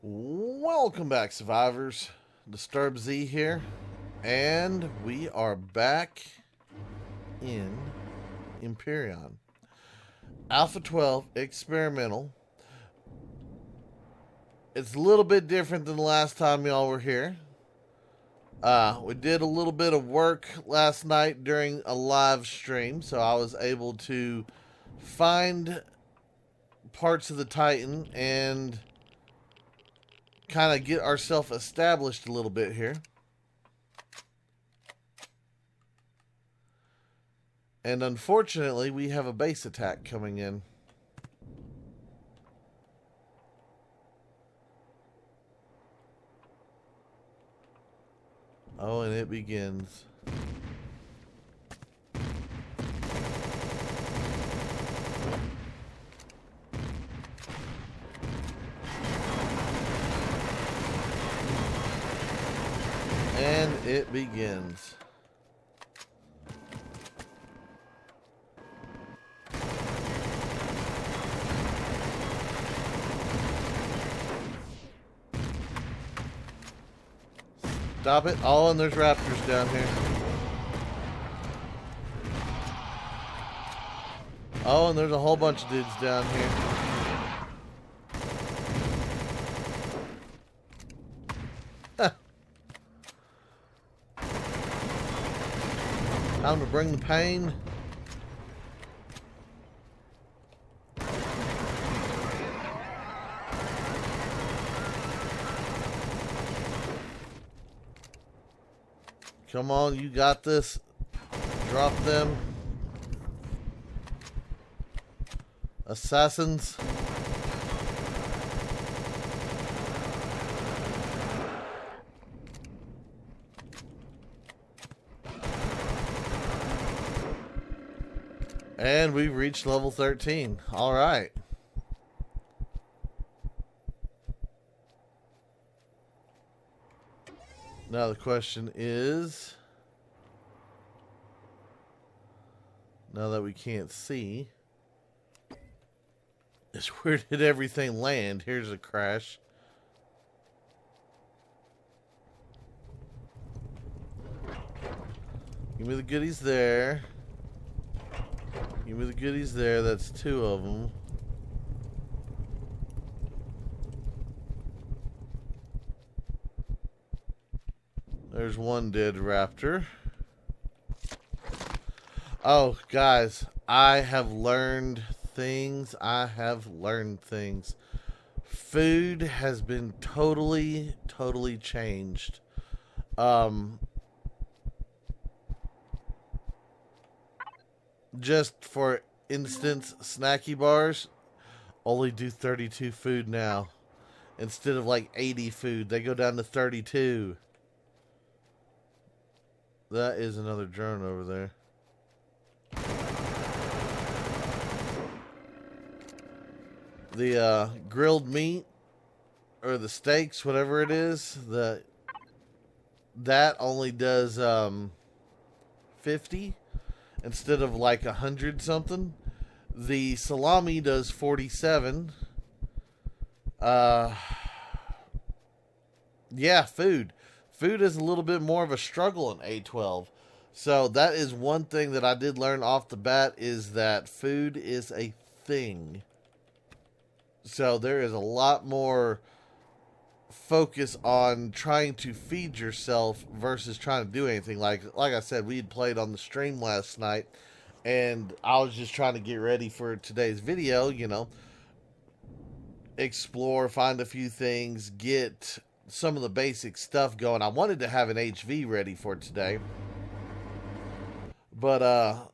Welcome back, survivors. Disturb Z here, and we are back in Empyrion. Alpha 12 experimental. It's a little bit different than the last time y'all were here. We did a little bit of work last night during a live stream, so I was able to find parts of the Titan and kind of get ourselves established a little bit here. And unfortunately, we have a base attack coming in. Oh, and it begins. And it begins. Stop it. Oh, and there's raptors down here. Oh, and there's a whole bunch of dudes down here. Time to bring the pain. Come on, you got this. Drop them. Assassins. And we've reached level 13. All right. Now the question is, now that we can't see, is where did everything land? Here's a crash. Give me the goodies there. Give me the goodies there. That's two of them. There's one dead raptor. Oh, guys, I have learned things. Food has been totally changed. Just for instance, snacky bars only do 32 food now. Instead of like 80 food, they go down to 32. That is another drone over there. The grilled meat or the steaks, whatever it is, that only does 50 instead of like 100 something. The salami does 47. Yeah, food. Food is a little bit more of a struggle in A12. So that is one thing that I did learn off the bat, is that food is a thing. So there is a lot more focus on trying to feed yourself versus trying to do anything. Like I said, we had played on the stream last night, and I was just trying to get ready for today's video, you know. Explore, find a few things, get some of the basic stuff going. I wanted to have an HV ready for today, but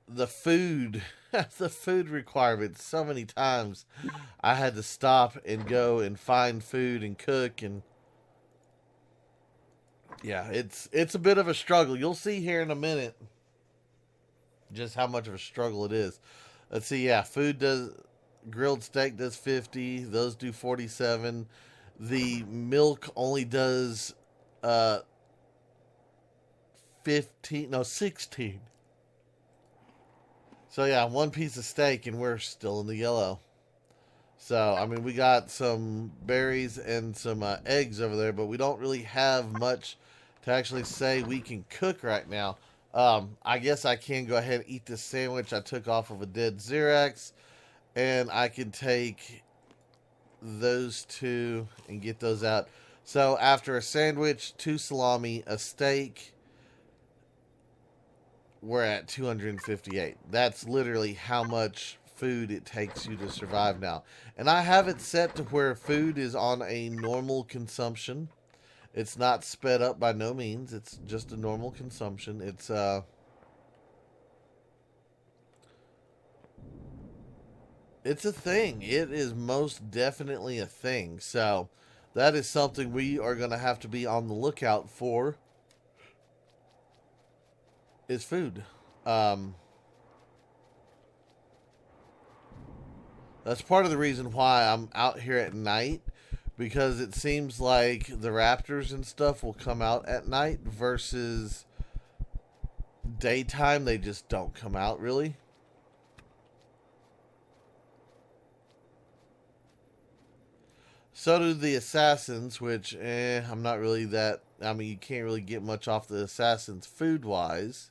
the food the food requirements, so many times I had to stop and go and find food and cook, and yeah, it's a bit of a struggle. You'll see here in a minute just how much of a struggle it is. Let's see. Yeah, food does, grilled steak does 50, those do 47. The milk only does 16. So yeah, one piece of steak and we're still in the yellow. So, I mean, we got some berries and some eggs over there, but we don't really have much to actually say we can cook right now. I guess I can go ahead and eat this sandwich I took off of a dead Xerax, and I can take those two and get those out. So, after a sandwich, 2 salami, a steak, we're at 258. That's literally how much food it takes you to survive now. And I have it set to where food is on a normal consumption. It's not sped up by no means. It's just a normal consumption. It's a thing. It is most definitely a thing. So that is something we are going to have to be on the lookout for, is food. That's part of the reason why I'm out here at night, because it seems like the raptors and stuff will come out at night versus daytime. They just don't come out really. So do the assassins, which I'm not really that. I mean, you can't really get much off the assassins food wise.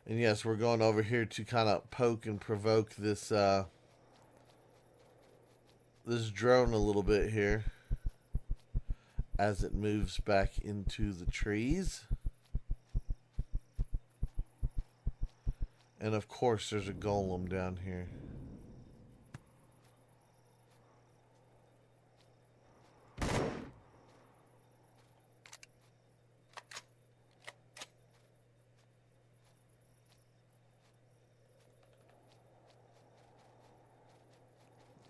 And yes, we're going over here to kind of poke and provoke this this drone a little bit here as it moves back into the trees. And of course, there's a golem down here.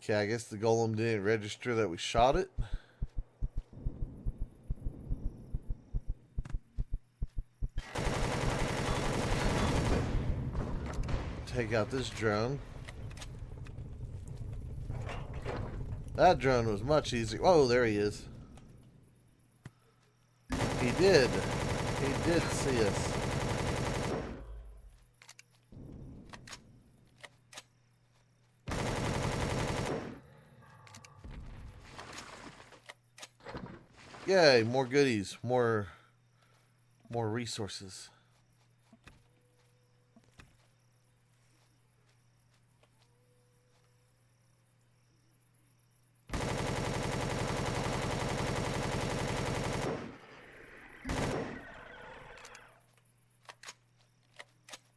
Okay, I guess the golem didn't register that we shot it. Take out this drone. That drone was much easier. Oh, there he is. He did. He did see us. Yay, more goodies, more resources.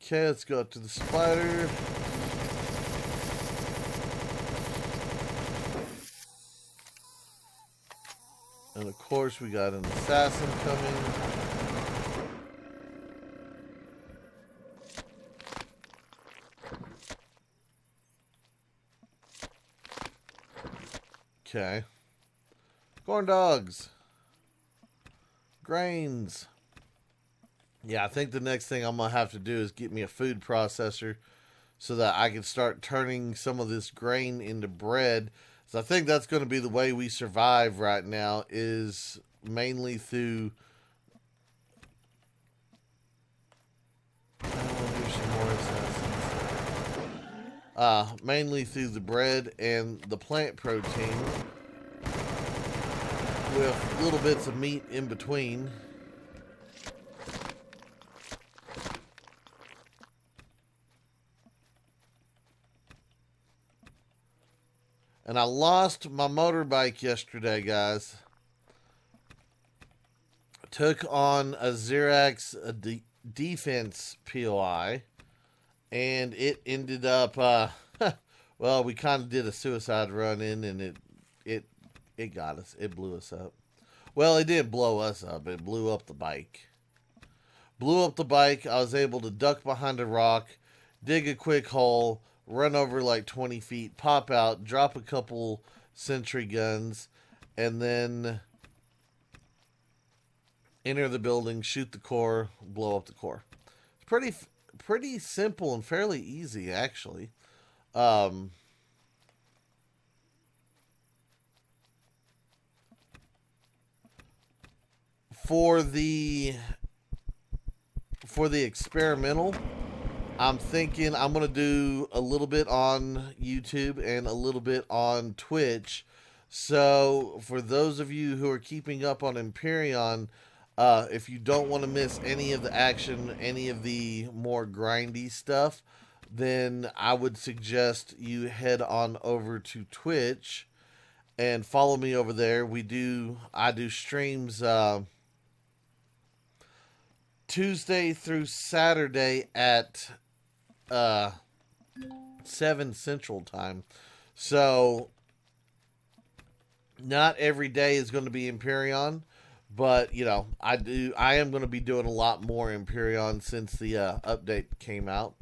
Okay, let's go up to the spider. And of course, we got an assassin coming. Okay. Corn dogs. Grains. Yeah, I think the next thing I'm going to have to do is get me a food processor so that I can start turning some of this grain into bread. So I think that's going to be the way we survive right now, is mainly through... mainly through the bread and the plant protein, with little bits of meat in between. And I lost my motorbike yesterday, guys. I took on a Xerax defense POI, and it ended up, well, we kind of did a suicide run in, and it got us. It blew us up. Well, it didn't blow us up. It blew up the bike. Blew up the bike. I was able to duck behind a rock, dig a quick hole, run over like 20 feet, pop out, drop a couple sentry guns, and then enter the building, shoot the core, blow up the core. It's pretty simple and fairly easy, actually. For the experimental, I'm thinking I'm going to do a little bit on YouTube and a little bit on Twitch. So, for those of you who are keeping up on Empyrion, if you don't want to miss any of the action, any of the more grindy stuff, then I would suggest you head on over to Twitch and follow me over there. I do streams Tuesday through Saturday at uh 7 Central Time. So not every day is going to be Empyrion, but I am going to be doing a lot more Empyrion since the update came out.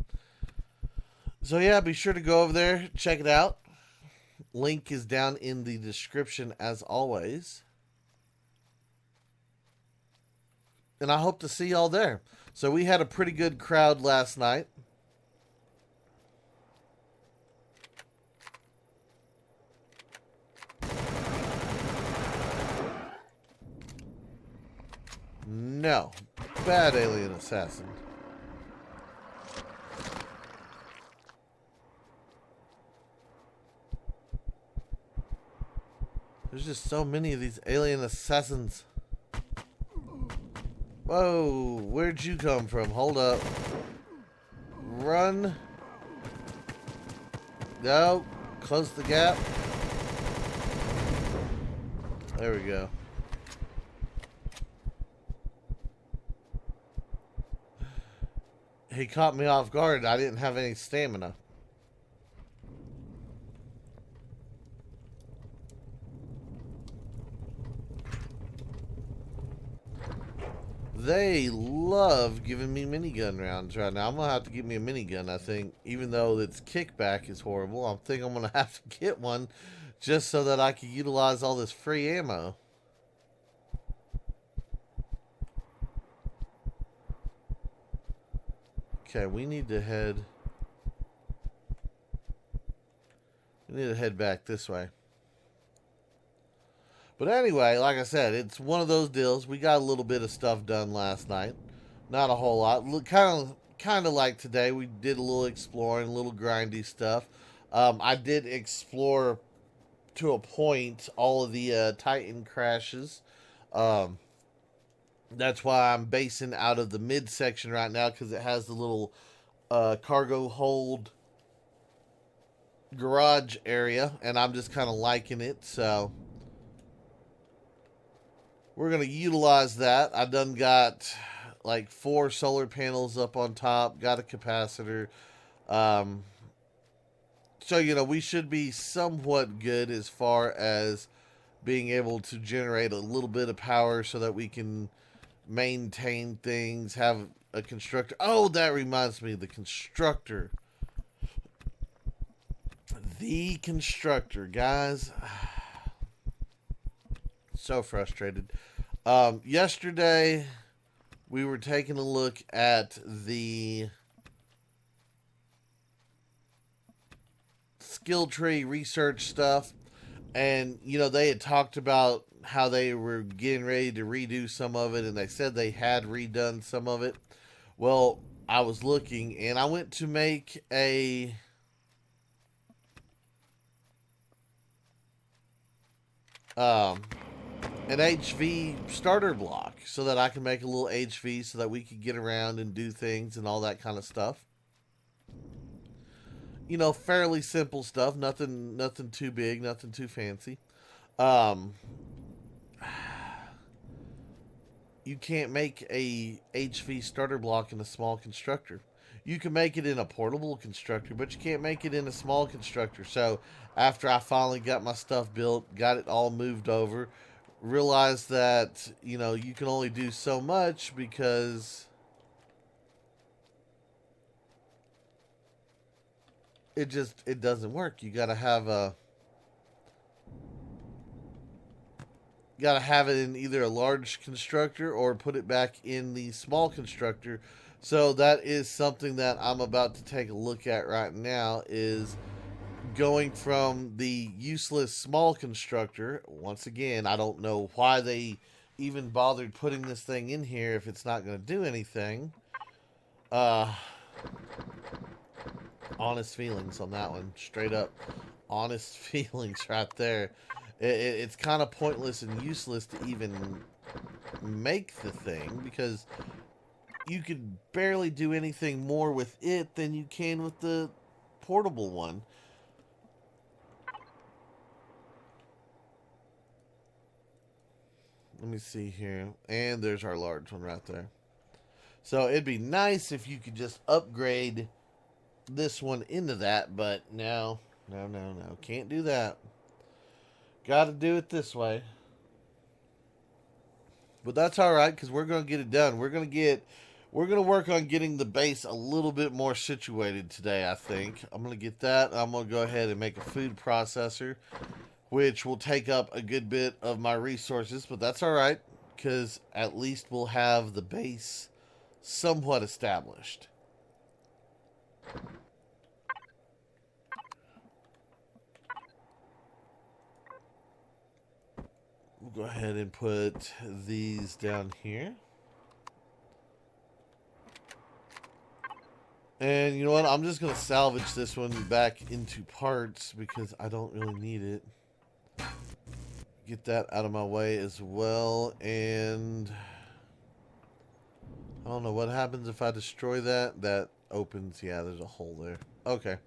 So yeah, be sure to go over there, check it out. Link is down in the description as always. And I hope to see y'all there. So we had a pretty good crowd last night. No. Bad alien assassin. There's just so many of these alien assassins. Whoa, where'd you come from? Hold up. Run. No. Close the gap. There we go. He caught me off guard. I didn't have any stamina. They love giving me minigun rounds right now. I'm going to have to get me a minigun, I think. Even though its kickback is horrible, I think I'm going to have to get one just so that I can utilize all this free ammo. Okay, we need to head back this way. But anyway, like I said, it's one of those deals. We got a little bit of stuff done last night. Not a whole lot. Kind of like today. We did a little exploring, a little grindy stuff. I did explore to a point all of the Titan crashes. That's why I'm basing out of the midsection right now, because it has the little cargo hold garage area, and I'm just kind of liking it. So we're going to utilize that. I done got like 4 solar panels up on top, got a capacitor. So, we should be somewhat good as far as being able to generate a little bit of power so that we can maintain things, have a constructor. Oh, that reminds me, the constructor. The constructor, guys. So frustrated. Yesterday, we were taking a look at the skill tree research stuff, and they had talked about how they were getting ready to redo some of it, and they said they had redone some of it. Well, I was looking, and I went to make an HV starter block so that I can make a little HV so that we could get around and do things and all that kind of stuff. Fairly simple stuff, nothing too big, nothing too fancy. You can't make a HV starter block in a small constructor. You can make it in a portable constructor, but you can't make it in a small constructor. So after I finally got my stuff built, got it all moved over, realized that, you can only do so much because it doesn't work. You gotta have it in either a large constructor or put it back in the small constructor. So that is something that I'm about to take a look at right now, is going from the useless small constructor. Once again, I don't know why they even bothered putting this thing in here if it's not going to do anything. Honest feelings on that one. Straight up honest feelings right there. It's kind of pointless and useless to even make the thing because you could barely do anything more with it than you can with the portable one. Let me see here. And there's our large one right there. So it'd be nice if you could just upgrade this one into that, but no. Can't do that. Gotta do it this way. But that's alright, because we're going to get it done. We're going to work on getting the base a little bit more situated today, I think. I'm going to get that. I'm going to go ahead and make a food processor, which will take up a good bit of my resources, but that's alright, because at least we'll have the base somewhat established. We'll go ahead and put these down here. And you know what? I'm just going to salvage this one back into parts because I don't really need it. Get that out of my way as well. And I don't know what happens if I destroy that. That opens. Yeah, there's a hole there. Okay.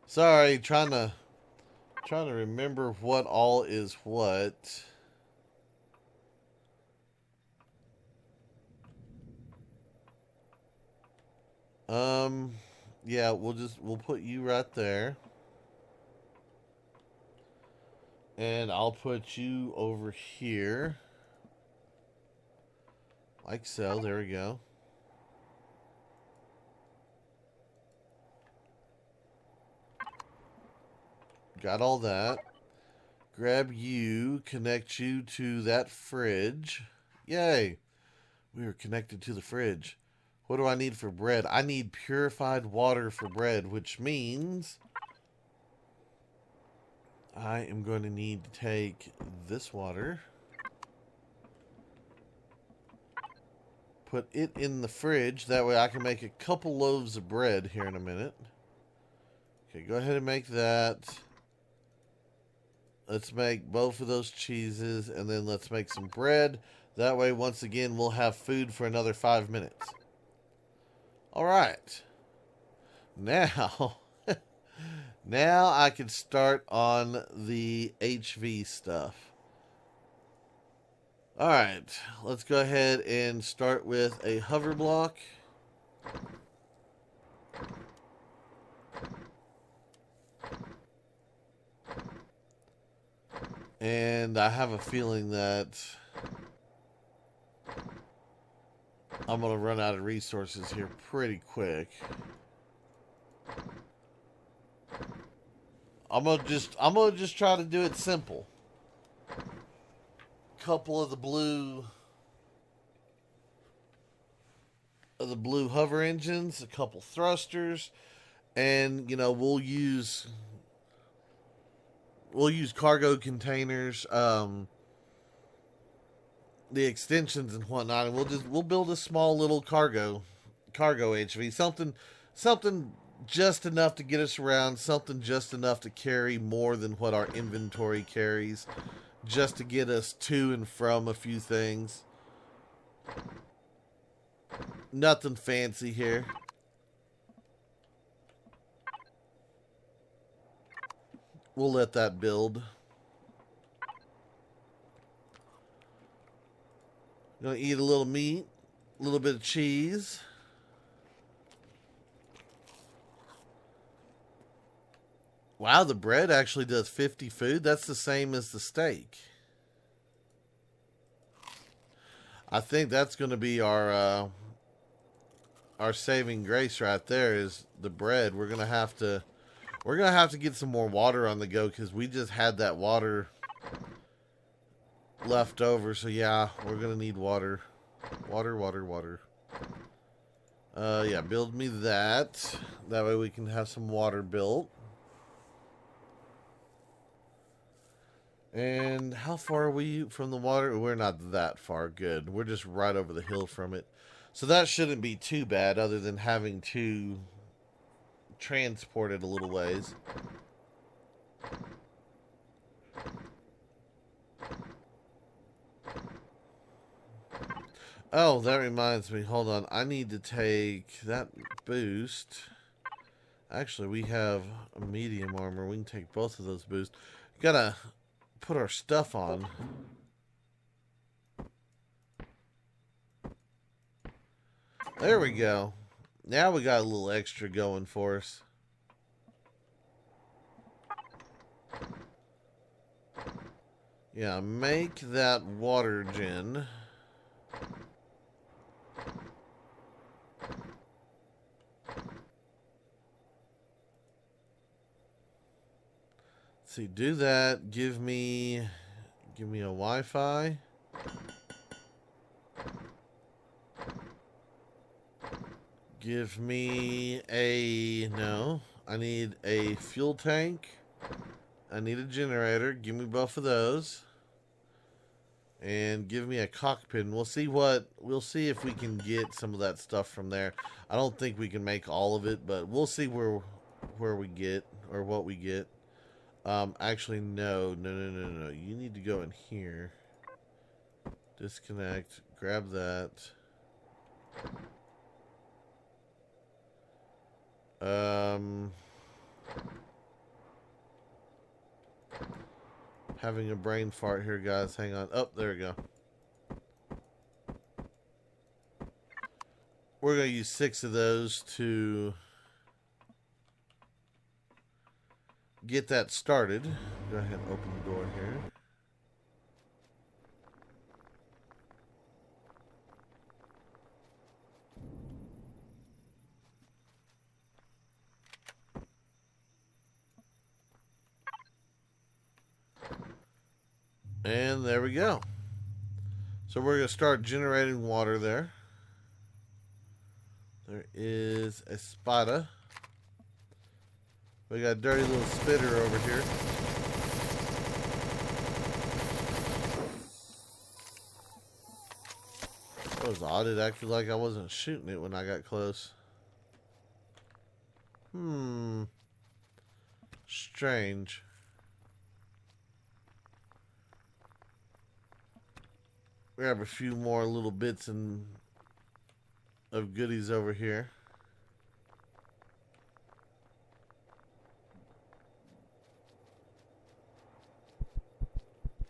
Sorry, trying to remember what all is what. Yeah, we'll put you right there. And I'll put you over here. Like so, there we go. Got all that. Grab you, connect you to that fridge. Yay! We are connected to the fridge. What do I need for bread? I need purified water for bread, which means I am going to need to take this water, put it in the fridge. That way I can make a couple loaves of bread here in a minute. Okay, go ahead and make that. Let's make both of those cheeses, and then let's make some bread. That way, once again, we'll have food for another 5 minutes. All right. Now, now I can start on the HV stuff. All right. Let's go ahead and start with a hover block. And I have a feeling that I'm going to run out of resources here pretty quick. I'm gonna just try to do it simple. Couple of the blue hover engines, a couple thrusters, and you know, we'll use cargo containers, the extensions and whatnot, and we'll build a small little cargo HV, something just enough to get us around, something just enough to carry more than what our inventory carries, just to get us to and from a few things. Nothing fancy here. We'll let that build. Gonna eat a little meat, a little bit of cheese. Wow, the bread actually does 50 food. That's the same as the steak. I think that's going to be our saving grace right there is the bread. We're gonna have to get some more water on the go because we just had that water left over. So yeah, we're gonna need water. Water. Yeah, build me that. That way we can have some water built. And how far are we from the water? We're not that far. Good. We're just right over the hill from it. So that shouldn't be too bad other than having to transport it a little ways. Oh, that reminds me. Hold on. I need to take that boost. Actually, we have a medium armor. We can take both of those boosts. Gotta put our stuff on. There we go. Now we got a little extra going for us. Yeah, make that water gen. Let's see, do that. Give me a Wi-Fi. Give me a... No. I need a fuel tank. I need a generator. Give me both of those. And give me a cockpit. And we'll see if we can get some of that stuff from there. I don't think we can make all of it, but we'll see where we get, or what we get. Actually, no. You need to go in here. Disconnect. Grab that. Having a brain fart here, guys. Hang on. Oh, there we go. We're going to use 6 of those to get that started. Go ahead and open the door here. And there we go. So we're going to start generating water there. There is a spada. We got a dirty little spitter over here. That was odd. It acted like I wasn't shooting it when I got close. Strange. We have a few more little bits of goodies over here.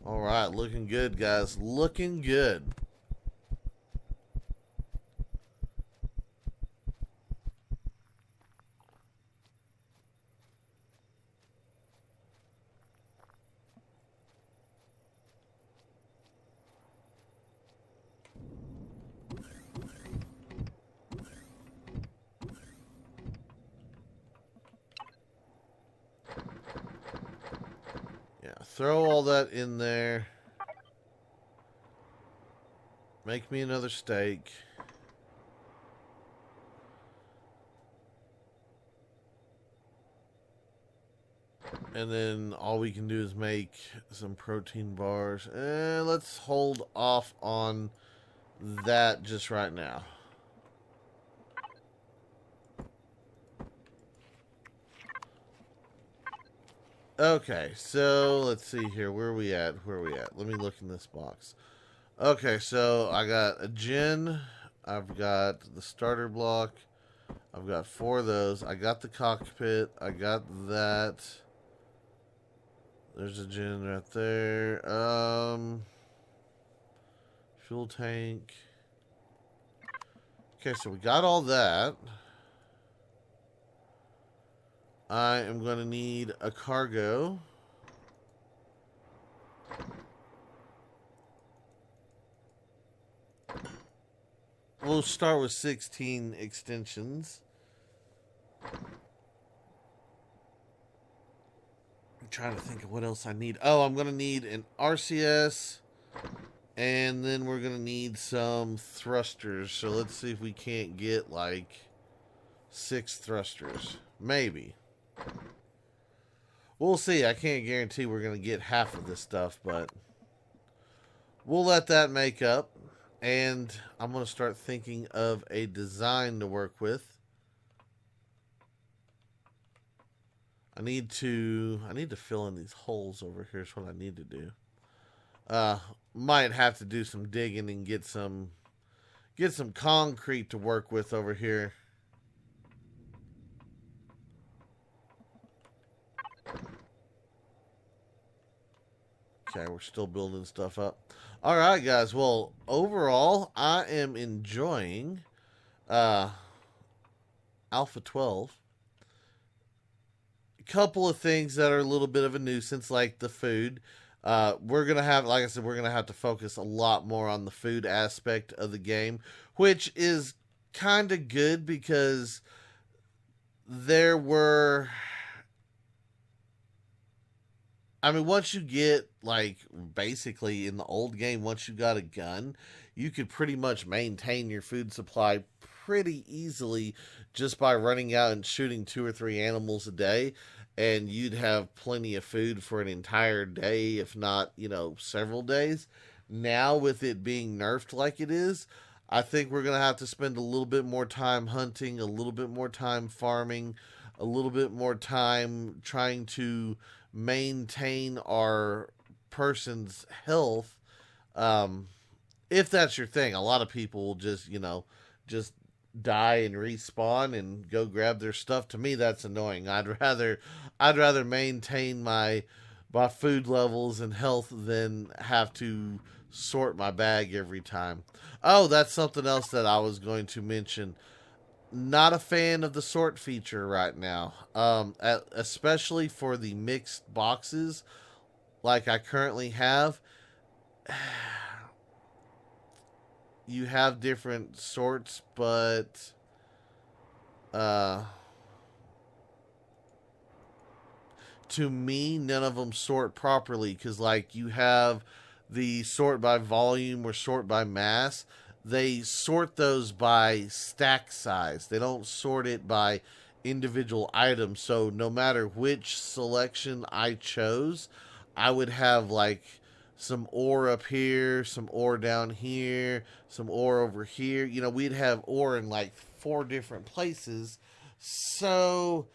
All right, looking good, guys. Looking good. Throw all that in there. Make me another steak. And then all we can do is make some protein bars. And let's hold off on that just right now. Okay, so let's see here. Where are we at? Let me look in this box. Okay, so I got a gen. I've got the starter block. I've got 4 of those. I got the cockpit. I got that. There's a gen right there. Fuel tank. Okay, so we got all that. I am going to need a cargo. We'll start with 16 extensions. I'm trying to think of what else I need. Oh, I'm going to need an RCS. And then we're going to need some thrusters. So let's see if we can't get like 6 thrusters. Maybe. We'll see. I can't guarantee we're going to get half of this stuff, but we'll let that make up. And I'm going to start thinking of a design to work with. I need to fill in these holes over here is what I need to do. Might have to do some digging and get some concrete to work with over here. Okay, we're still building stuff up. All right, guys. Well, overall, I am enjoying uh, Alpha 12. A couple of things that are a little bit of a nuisance, like the food. We're going to have, like I said, we're going to have to focus a lot more on the food aspect of the game, which is kind of good because there were I mean, once you get, like, basically in the old game, once you got a gun, you could pretty much maintain your food supply pretty easily just by running out and shooting 2 or 3 animals a day, and you'd have plenty of food for an entire day, if not, several days. Now, with it being nerfed like it is, I think we're going to have to spend a little bit more time hunting, a little bit more time farming, a little bit more time trying to maintain our person's health. Um, if that's your thing, a lot of people will just die and respawn and go grab their stuff. To me, that's annoying. I'd rather maintain my food levels and health than have to sort my bag every time. Oh, that's something else that I was going to mention. Not a fan of the sort feature right now, especially for the mixed boxes like I currently have. You have different sorts, but to me, none of them sort properly because, like, you have the sort by volume or sort by mass. They sort those by stack size. They don't sort it by individual items. So no matter which selection I chose, I would have like some ore up here, some ore down here, some ore over here. We'd have ore in like 4 different places. So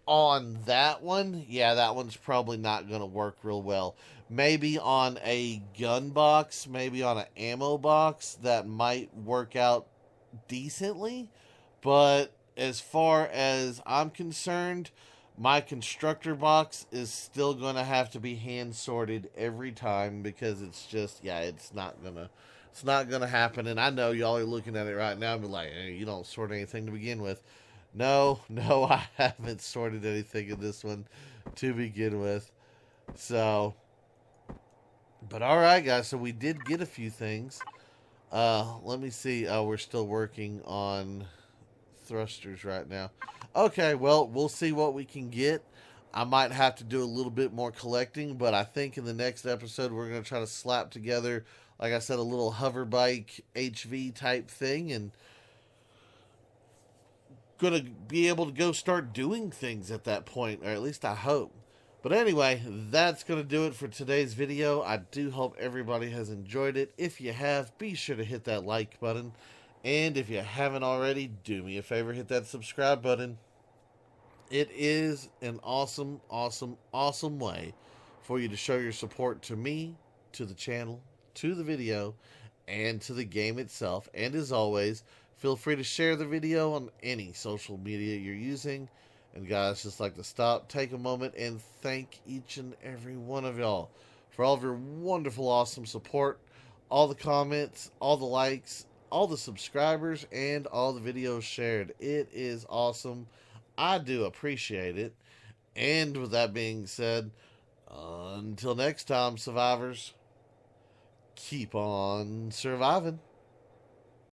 on that one, yeah, that one's probably not going to work real well. Maybe on a gun box, maybe on an ammo box, that might work out decently. But as far as I'm concerned, my constructor box is still going to have to be hand sorted every time because it's just, yeah, it's not gonna happen. And I know y'all are looking at it right now and be like, hey, you don't sort anything to begin with. No, I haven't sorted anything in this one to begin with. So, but all right, guys. So we did get a few things. Let me see. Oh, we're still working on thrusters right now. Okay, well, we'll see what we can get. I might have to do a little bit more collecting, but I think in the next episode we're going to try to slap together, like I said, a little hover bike HV type thing, and going to be able to go start doing things at that point, or at least I hope. But anyway, that's going to do it for today's video. I do hope everybody has enjoyed it. If you have, be sure to hit that like button. And if you haven't already, do me a favor, hit that subscribe button. It is an awesome, awesome, awesome way for you to show your support to me, to the channel, to the video, and to the game itself. And as always, feel free to share the video on any social media you're using. And guys, just like to stop, take a moment, and thank each and every one of y'all for all of your wonderful, awesome support, all the comments, all the likes, all the subscribers, and all the videos shared. It is awesome. I do appreciate it. And with that being said, until next time, survivors, keep on surviving.